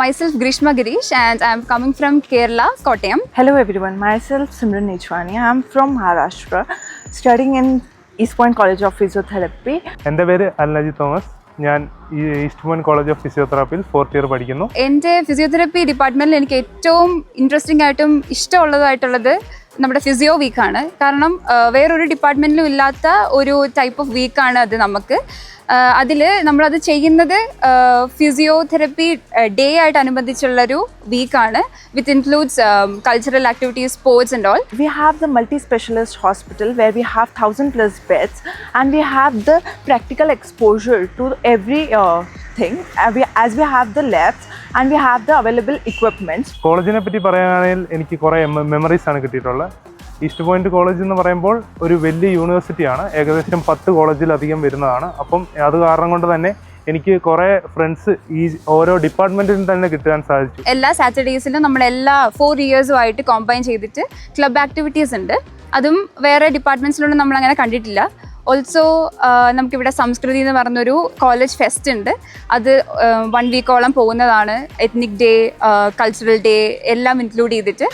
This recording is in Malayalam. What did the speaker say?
Myself Grishma Girish and I am coming from Kerala, Kottayam. Hello everyone, myself Simran Nechwani. I am from Maharashtra, studying in East Point College of Physiotherapy. എൻ്റെ പേര് അൽനജി തോമസ്. ഞാൻ ഈ ഈസ്റ്റ് പോയിന്റ് കോളേജ് ഓഫ് ഫിസിയോതെറാപ്പിയിൽ 4th ഇയർ പഠിക്കുന്നു. എൻ്റെ ഫിസിയോതെറാപ്പി ഡിപ്പാർട്ട്മെൻറ്റിൽ എനിക്ക് ഏറ്റവും ഇൻട്രസ്റ്റിംഗ് ആയിട്ടും ഇഷ്ടമുള്ളതായിട്ടുള്ളത് നമ്മുടെ ഫിസിയോ വീക്കാണ്. കാരണം വേറൊരു ഡിപ്പാർട്ട്മെൻറ്റിലും ഇല്ലാത്ത ഒരു ടൈപ്പ് ഓഫ് വീക്കാണ് അത് നമുക്ക്. അതിൽ നമ്മളത് ചെയ്യുന്നത് ഫിസിയോതെറാപ്പി ഡേ ആയിട്ട് അനുബന്ധിച്ചുള്ളൊരു വീക്കാണ്. With includes cultural activities, sports and all. We have the multi-specialist hospital where we have 1,000+ beds and we have the practical exposure to every thing as we have the labs and we have the available equipments. കോളേജിനെ പറ്റി പറയുകയാണെങ്കിൽ എനിക്ക് കുറേ മെമ്മറീസ് ആണ് കിട്ടിയിട്ടുള്ളത്. ഈസ്റ്റ് പോയിന്റ് കോളേജ് എന്ന് പറയുമ്പോൾ ഒരു വലിയ യൂണിവേഴ്സിറ്റിയാണ്. ഏകദേശം 10 കോളേജിലധികം വരുന്നതാണ്. അപ്പം അത് കാരണം കൊണ്ട് തന്നെ എനിക്ക് കുറേ ഫ്രണ്ട്സ് ഈ ഓരോ ഡിപ്പാർട്ട്മെൻറ്റിൽ തന്നെ കിട്ടാൻ സാധിച്ചു. എല്ലാ സാറ്റർഡേയ്സിലും നമ്മളെല്ലാ 4 ഇയേഴ്സുമായിട്ട് കോമ്പൈൻ ചെയ്തിട്ട് ക്ലബ് ആക്ടിവിറ്റീസ് ഉണ്ട്. അതും വേറെ ഡിപ്പാർട്ട്മെൻറ്റ്സിലൊന്നും നമ്മളങ്ങനെ കണ്ടിട്ടില്ല. ഓൾസോ നമുക്കിവിടെ സംസ്കൃതി എന്ന് പറഞ്ഞൊരു കോളേജ് ഫെസ്റ്റ് ഉണ്ട്. അത് 1 വീക്കോളം പോകുന്നതാണ്. എത്നിക് ഡേ, കൾച്ചറൽ ഡേ എല്ലാം ഇൻക്ലൂഡ് ചെയ്തിട്ട്.